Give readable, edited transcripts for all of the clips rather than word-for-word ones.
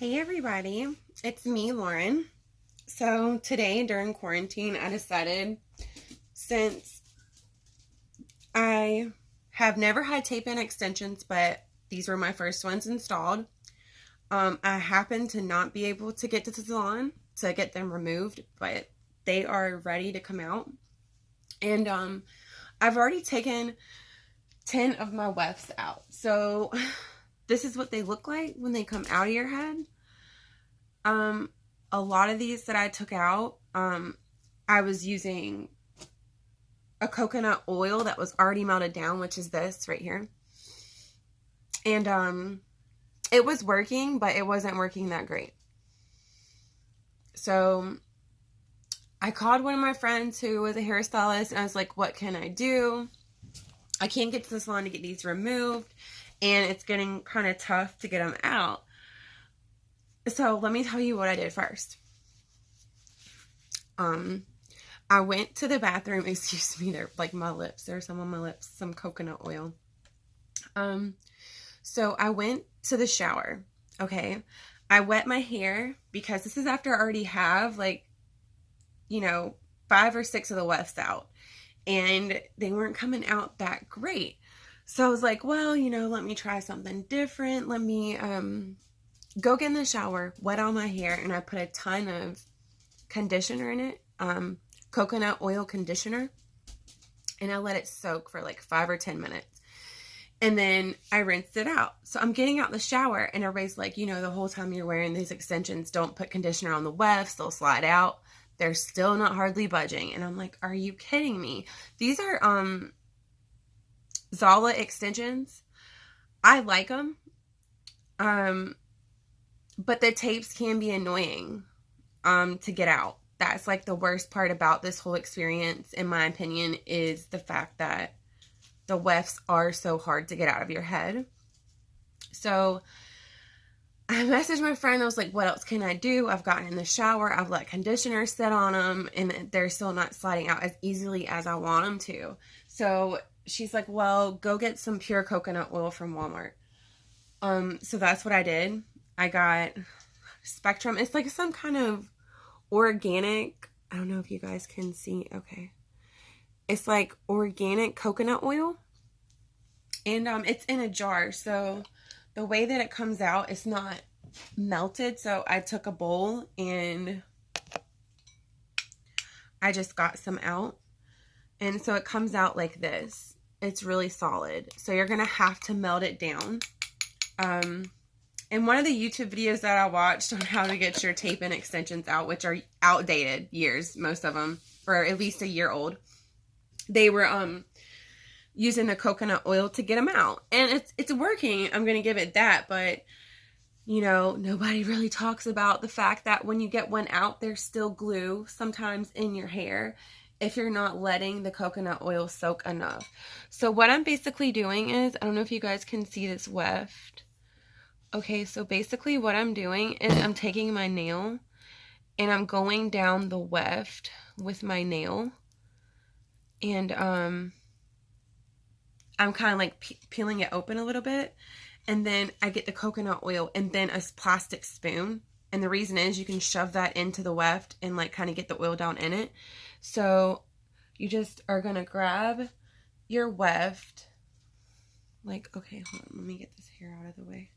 Hey everybody, it's me, Lauren. So today during quarantine, I decided, since I have never had tape-in extensions, but these were my first ones installed, I happened to not be able to get to the salon to get them removed, but they are ready to come out. And I've already taken 10 of my wefts out. So this is what they look like when they come out of your head. A lot of these that I took out, I was using a coconut oil that was already melted down, which is this right here. And it was working, but it wasn't working that great. So I called one of my friends who was a hairstylist, and I was like, what can I do? I can't get to the salon to get these removed, and it's getting kind of tough to get them out. So let me tell you what I did first. I went to the bathroom. Excuse me, they're like my lips. There's some on my lips, some coconut oil. So I went to the shower. Okay. I wet my hair because this is after I already have 5 or 6 of the wefts out, and they weren't coming out that great. So I was like, well, let me try something different. Let me, go get in the shower, wet all my hair, and I put a ton of conditioner in it, coconut oil conditioner, and I let it soak for like 5 or 10 minutes. And then I rinsed it out. So I'm getting out the shower, and everybody's like, the whole time you're wearing these extensions, don't put conditioner on the wefts, they'll slide out. They're still not hardly budging. And I'm like, are you kidding me? These are Zala extensions. I like them. But the tapes can be annoying to get out. That's like the worst part about this whole experience, in my opinion, is the fact that the wefts are so hard to get out of your head. So I messaged my friend. I was like, what else can I do? I've gotten in the shower. I've let conditioner sit on them, and they're still not sliding out as easily as I want them to. So she's like, well, go get some pure coconut oil from Walmart. So that's what I did. I got Spectrum. It's like some kind of organic, I don't know if you guys can see. Okay. It's like organic coconut oil, and it's in a jar. So the way that it comes out, it's not melted. So I took a bowl and I just got some out, and so it comes out like this. It's really solid. So you're gonna have to melt it down. In one of the YouTube videos that I watched on how to get your tape-in extensions out, which are outdated years, most of them, or at least a year old, they were using the coconut oil to get them out. And it's working. I'm going to give it that. But, nobody really talks about the fact that when you get one out, there's still glue sometimes in your hair if you're not letting the coconut oil soak enough. So what I'm basically doing is, I don't know if you guys can see this weft. Okay, so basically what I'm doing is I'm taking my nail and I'm going down the weft with my nail, and I'm kind of like peeling it open a little bit, and then I get the coconut oil and then a plastic spoon. And the reason is you can shove that into the weft and like kind of get the oil down in it. So you just are going to grab your weft. Like, okay, hold on, let me get this hair out of the way.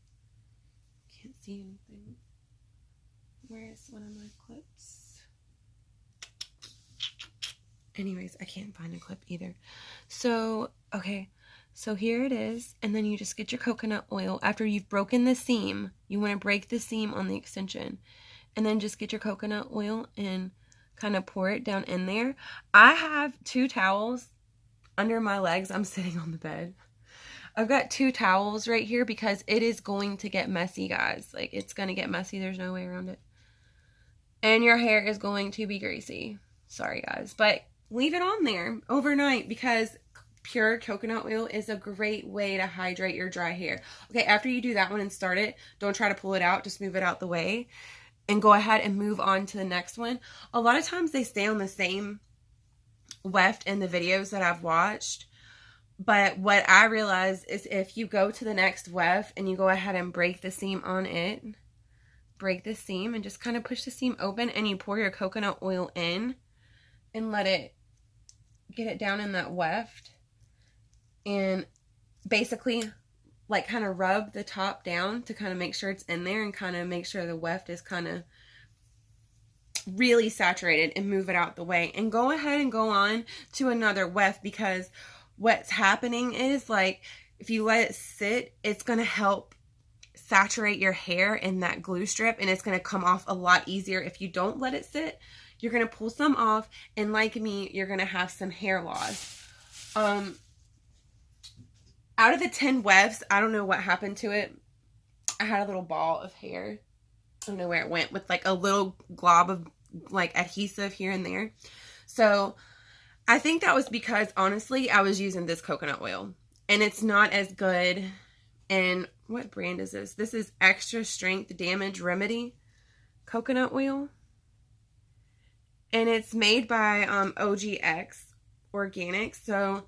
Can't see anything. Where's one of my clips? Anyways, I can't find a clip either. So, okay. So here it is. And then you just get your coconut oil. After you've broken the seam, you want to break the seam on the extension. And then just get your coconut oil and kind of pour it down in there. I have 2 towels under my legs. I'm sitting on the bed. I've got 2 towels right here because it is going to get messy, guys. Like, it's going to get messy. There's no way around it. And your hair is going to be greasy. Sorry, guys. But leave it on there overnight, because pure coconut oil is a great way to hydrate your dry hair. Okay, after you do that one and start it, don't try to pull it out. Just move it out the way and go ahead and move on to the next one. A lot of times they stay on the same weft in the videos that I've watched. But what I realized is if you go to the next weft and you go ahead and break the seam on it, break the seam and just kind of push the seam open, and you pour your coconut oil in and let it get it down in that weft, and basically like kind of rub the top down to kind of make sure it's in there and kind of make sure the weft is kind of really saturated, and move it out the way and go ahead and go on to another weft, because what's happening is, like, if you let it sit, it's going to help saturate your hair in that glue strip, and it's going to come off a lot easier. If you don't let it sit, you're going to pull some off, and like me, you're going to have some hair loss. Out of the 10 wefts, I don't know what happened to it. I had a little ball of hair. I don't know where it went, with like a little glob of like adhesive here and there. So I think that was because, honestly, I was using this coconut oil, and it's not as good. And what brand is this? This is Extra Strength Damage Remedy coconut oil, and it's made by OGX Organics. So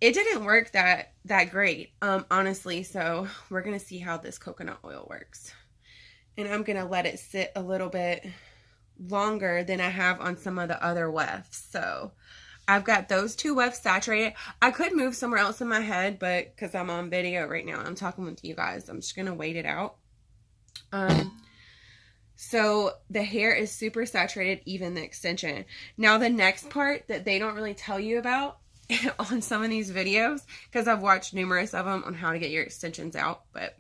it didn't work that great, honestly. So we're gonna see how this coconut oil works, and I'm gonna let it sit a little bit longer than I have on some of the other wefts. So I've got those 2 wefts saturated. I could move somewhere else in my head, but because I'm on video right now and I'm talking with you guys, I'm just gonna wait it out. So the hair is super saturated, even the extension. Now the next part that they don't really tell you about on some of these videos, because I've watched numerous of them on how to get your extensions out, but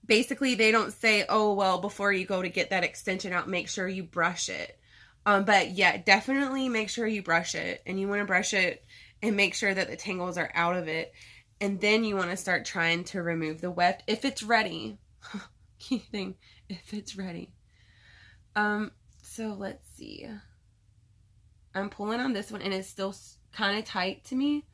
basically they don't say, oh, well, before you go to get that extension out, make sure you brush it. But yeah, definitely make sure you brush it, and you want to brush it and make sure that the tangles are out of it. And then you want to start trying to remove the weft if it's ready. Key thing, if it's ready. So let's see. I'm pulling on this one, and it's still kind of tight to me.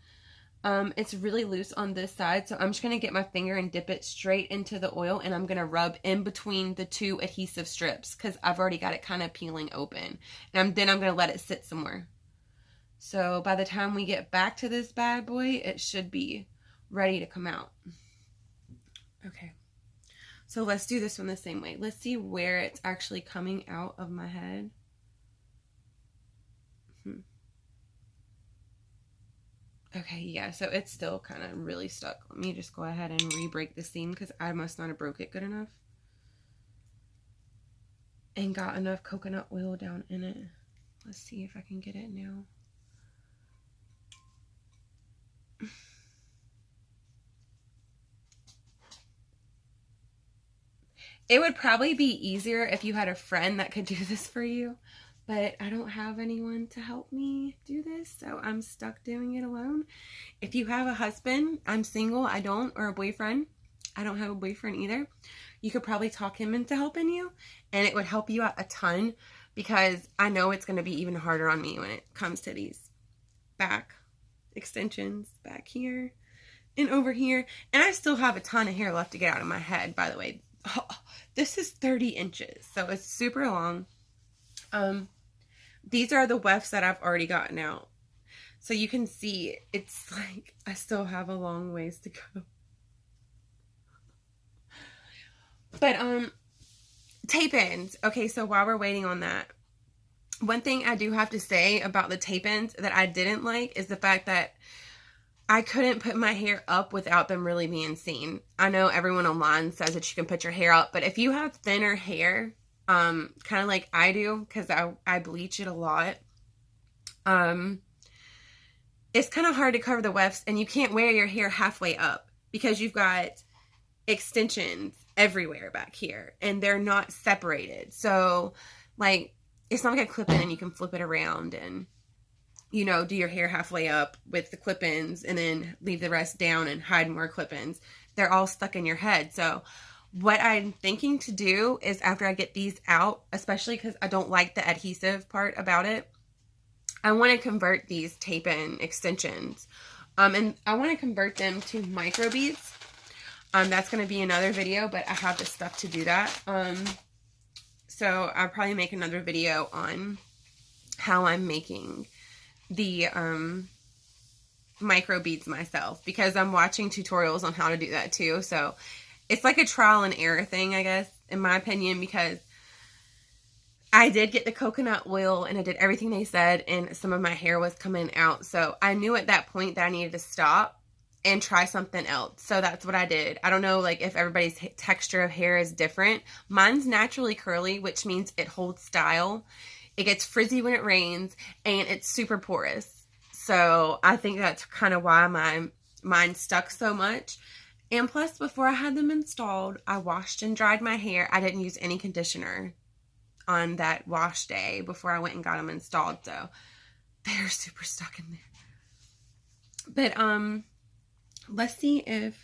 It's really loose on this side, so I'm just going to get my finger and dip it straight into the oil, and I'm going to rub in between the 2 adhesive strips, because I've already got it kind of peeling open. And then I'm going to let it sit somewhere. So by the time we get back to this bad boy, it should be ready to come out. Okay. So let's do this one the same way. Let's see where it's actually coming out of my head. Okay, yeah, so it's still kind of really stuck. Let me just go ahead and re-break the seam, because I must not have broke it good enough. And got enough coconut oil down in it. Let's see if I can get it now. It would probably be easier if you had a friend that could do this for you. But I don't have anyone to help me do this, so I'm stuck doing it alone. If you have a husband, I'm single, I don't, or a boyfriend, I don't have a boyfriend either, you could probably talk him into helping you, and it would help you out a ton, because I know it's going to be even harder on me when it comes to these back extensions back here and over here. And I still have a ton of hair left to get out of my head, by the way. Oh, this is 30 inches, so it's super long. These are the wefts that I've already gotten out. So you can see it's like I still have a long ways to go. But tape ends. Okay, so while we're waiting on that, one thing I do have to say about the tape ends that I didn't like is the fact that I couldn't put my hair up without them really being seen. I know everyone online says that you can put your hair up, but if you have thinner hair, kind of like I do, because I bleach it a lot, it's kind of hard to cover the wefts, and you can't wear your hair halfway up because you've got extensions everywhere back here, and they're not separated. So, like, it's not like a clip-in and you can flip it around and, you know, do your hair halfway up with the clip-ins and then leave the rest down and hide more clip-ins. They're all stuck in your head. So what I'm thinking to do is, after I get these out, especially because I don't like the adhesive part about it, I want to convert these tape-in extensions. And I want to convert them to microbeads. That's going to be another video, but I have the stuff to do that. So I'll probably make another video on how I'm making the micro beads myself, because I'm watching tutorials on how to do that too. So it's like a trial and error thing, I guess, in my opinion, because I did get the coconut oil and I did everything they said, and some of my hair was coming out. So I knew at that point that I needed to stop and try something else. So that's what I did. I don't know like if everybody's texture of hair is different. Mine's naturally curly, which means it holds style. It gets frizzy when it rains, and it's super porous. So I think that's kind of why mine stuck so much. And plus, before I had them installed, I washed and dried my hair. I didn't use any conditioner on that wash day before I went and got them installed. So they're super stuck in there. But let's see if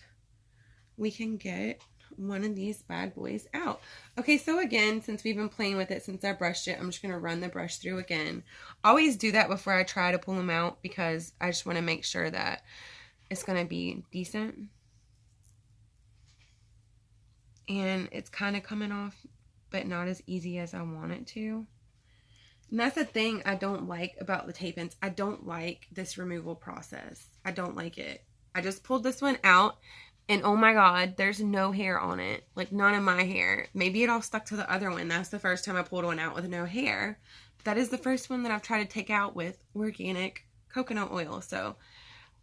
we can get one of these bad boys out. Okay, so again, since we've been playing with it since I brushed it, I'm just going to run the brush through again. Always do that before I try to pull them out because I just want to make sure that it's going to be decent. And it's kind of coming off, but not as easy as I want it to. And that's the thing I don't like about the tape-ins. I don't like this removal process. I don't like it. I just pulled this one out, and oh my god, there's no hair on it. Like, none of my hair. Maybe it all stuck to the other one. That's the first time I pulled one out with no hair. But that is the first one that I've tried to take out with organic coconut oil. So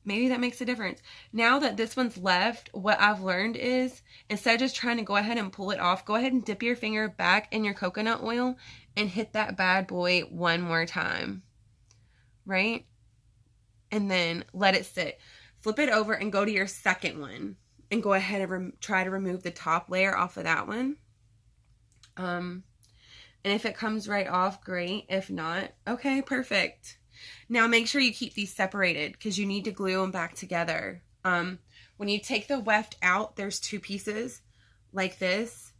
maybe that makes a difference. Now that this one's left, what I've learned is, instead of just trying to go ahead and pull it off, go ahead and dip your finger back in your coconut oil and hit that bad boy one more time. Right? And then let it sit. Flip it over and go to your second one. And go ahead and try to remove the top layer off of that one. And if it comes right off, great. If not, okay, perfect. Now make sure you keep these separated because you need to glue them back together. When you take the weft out, there's two pieces like this.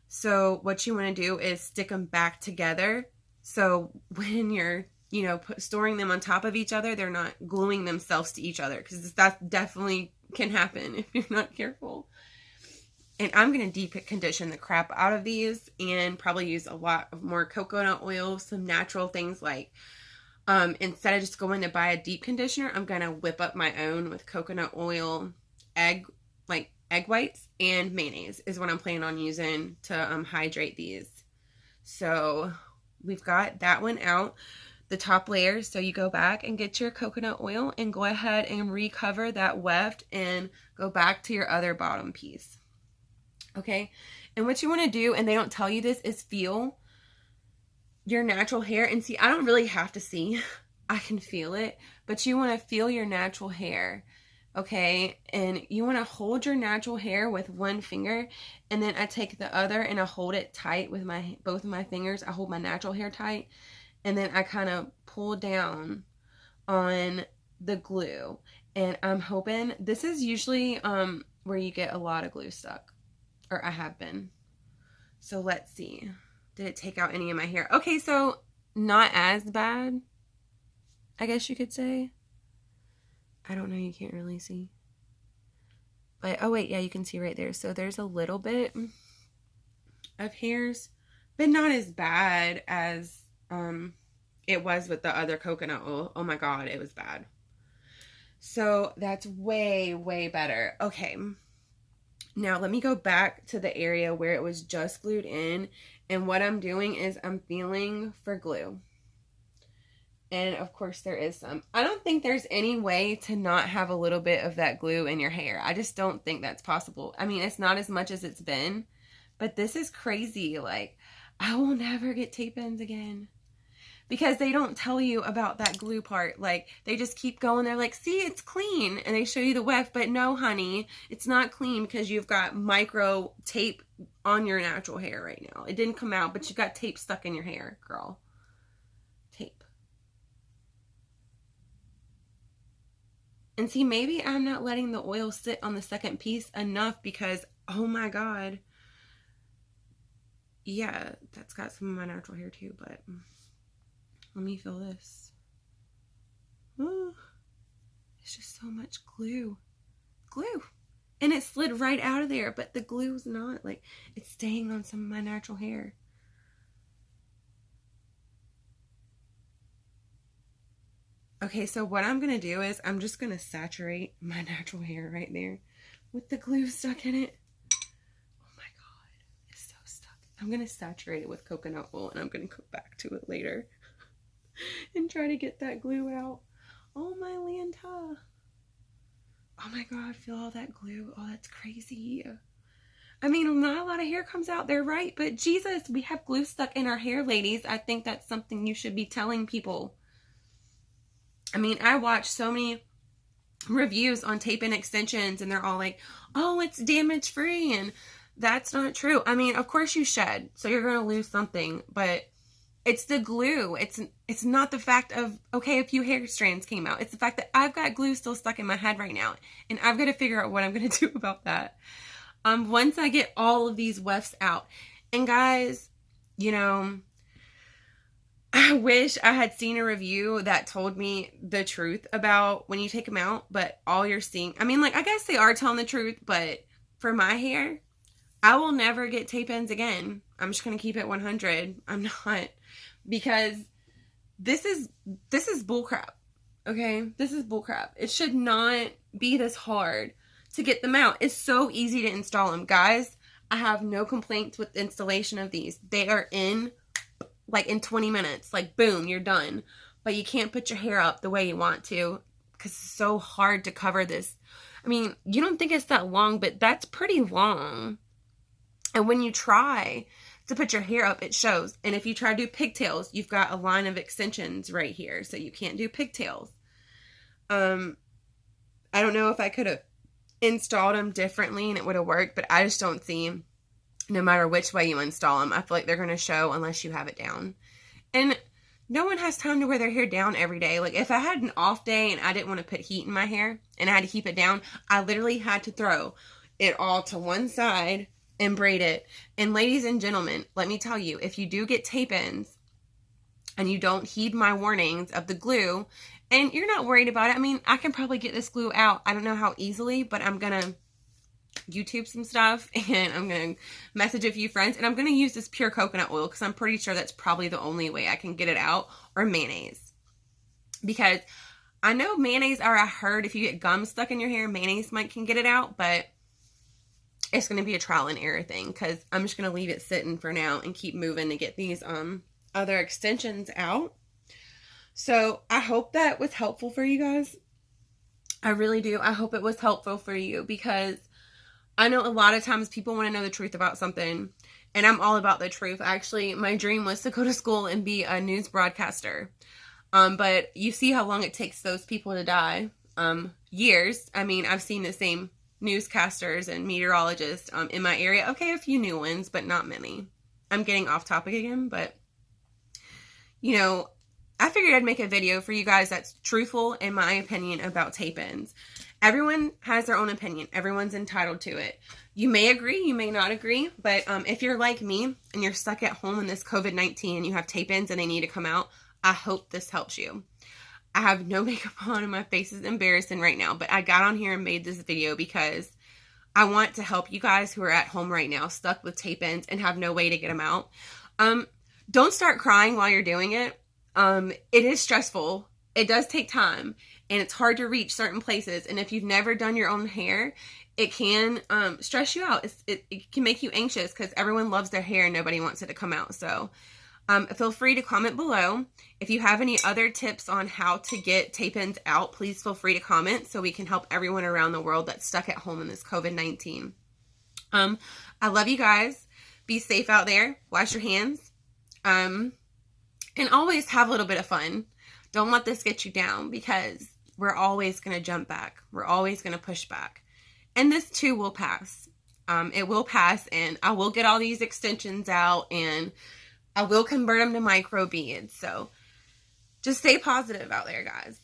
So what you want to do is stick them back together. So when you're, storing them on top of each other, they're not gluing themselves to each other because that definitely can happen if you're not careful. And I'm going to deep condition the crap out of these and probably use a lot of more coconut oil, some natural things like instead of just going to buy a deep conditioner, I'm going to whip up my own with coconut oil, egg whites, and mayonnaise is what I'm planning on using to hydrate these. So we've got that one out, the top layer. So you go back and get your coconut oil and go ahead and recover that weft and go back to your other bottom piece. Okay. And what you want to do, and they don't tell you this, is feel your natural hair. And see, I don't really have to see. I can feel it. But you want to feel your natural hair. Okay. And you want to hold your natural hair with one finger. And then I take the other and I hold it tight with both of my fingers. I hold my natural hair tight. And then I kind of pull down on the glue. And I'm hoping, this is usually where you get a lot of glue stuck. Or I have been. So let's see. Did it take out any of my hair? Okay, so not as bad, I guess you could say. I don't know, you can't really see. But, oh wait, yeah, you can see right there. So there's a little bit of hairs, but not as bad as it was with the other coconut oil. Oh my god, it was bad. So that's way, way better. Okay. Now let me go back to the area where it was just glued in. And what I'm doing is I'm feeling for glue. And of course there is some. I don't think there's any way to not have a little bit of that glue in your hair. I just don't think that's possible. I mean, it's not as much as it's been. But this is crazy. Like, I will never get tape-ins again. Because they don't tell you about that glue part. Like, they just keep going. They're like, see, it's clean. And they show you the weft. But no, honey, it's not clean because you've got micro tape on your natural hair right now. It didn't come out, but you got tape stuck in your hair, girl. Tape. And see, maybe I'm not letting the oil sit on the second piece enough because, oh my god. Yeah, that's got some of my natural hair too, but let me feel this. Ooh, it's just so much glue. Glue. And it slid right out of there, but the glue's not. Like, it's staying on some of my natural hair. Okay, so what I'm going to do is I'm just going to saturate my natural hair right there with the glue stuck in it. I'm going to saturate it with coconut oil, and I'm going to go back to it later and try to get that glue out. Oh, my Lanta. Oh my God, feel all that glue. Oh, that's crazy. I mean, not a lot of hair comes out there, right? But Jesus, we have glue stuck in our hair, ladies. I think that's something you should be telling people. I mean, I watch so many reviews on tape-in extensions, and they're all like, oh, it's damage free, and that's not true. I mean, of course you shed, so you're going to lose something, but it's the glue. It's not the fact of, okay, a few hair strands came out. It's the fact that I've got glue still stuck in my head right now, and I've got to figure out what I'm going to do about that. Once I get all of these wefts out. And guys, you know, I wish I had seen a review that told me the truth about when you take them out, but all you're seeing, I mean, like, I guess they are telling the truth, but for my hair, I will never get tape-ins again. I'm just going to keep it 100. I'm not, because this is bullcrap, okay? This is bullcrap. It should not be this hard to get them out. It's so easy to install them. Guys, I have no complaints with the installation of these. They are in, like, in 20 minutes. Like, boom, you're done. But you can't put your hair up the way you want to because it's so hard to cover this. I mean, you don't think it's that long, but that's pretty long. And when you try to put your hair up, it shows. And if you try to do pigtails, you've got a line of extensions right here. So you can't do pigtails. I don't know if I could have installed them differently and it would have worked, but I just don't see, no matter which way you install them, I feel like they're going to show unless you have it down. And no one has time to wear their hair down every day. Like, if I had an off day and I didn't want to put heat in my hair and I had to keep it down, I literally had to throw it all to one side and braid it. And ladies and gentlemen, let me tell you, if you do get tape-ins and you don't heed my warnings of the glue, and you're not worried about it, I mean, I can probably get this glue out. I don't know how easily, but I'm going to YouTube some stuff, and I'm going to message a few friends, and I'm going to use this pure coconut oil because I'm pretty sure that's probably the only way I can get it out, or mayonnaise. Because I know mayonnaise, or I heard if you get gum stuck in your hair, mayonnaise can get it out, but it's going to be a trial and error thing because I'm just going to leave it sitting for now and keep moving to get these other extensions out. So I hope that was helpful for you guys. I really do. I hope it was helpful for you because I know a lot of times people want to know the truth about something, and I'm all about the truth. Actually, my dream was to go to school and be a news broadcaster. But you see how long it takes those people to die. Years. I mean, I've seen the same newscasters and meteorologists in my area. Okay, a few new ones, but not many. I'm getting off topic again, but, you know, I figured I'd make a video for you guys that's truthful in my opinion about tape-ins. Everyone has their own opinion. Everyone's entitled to it. You may agree, you may not agree, but if you're like me and you're stuck at home in this COVID-19 and you have tape-ins and they need to come out, I hope this helps you. I have no makeup on and my face is embarrassing right now, but I got on here and made this video because I want to help you guys who are at home right now stuck with tape-ins and have no way to get them out. Don't start crying while you're doing it. It is stressful. It does take time and it's hard to reach certain places. And if you've never done your own hair, it can stress you out. It can make you anxious because everyone loves their hair and nobody wants it to come out. So feel free to comment below. If you have any other tips on how to get tape-ins out, please feel free to comment so we can help everyone around the world that's stuck at home in this COVID-19. I love you guys. Be safe out there. Wash your hands. And always have a little bit of fun. Don't let this get you down because we're always going to jump back. We're always going to push back. And this too will pass. It will pass and I will get all these extensions out and I will convert them to micro beads. So just stay positive out there, guys.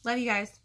Love you guys.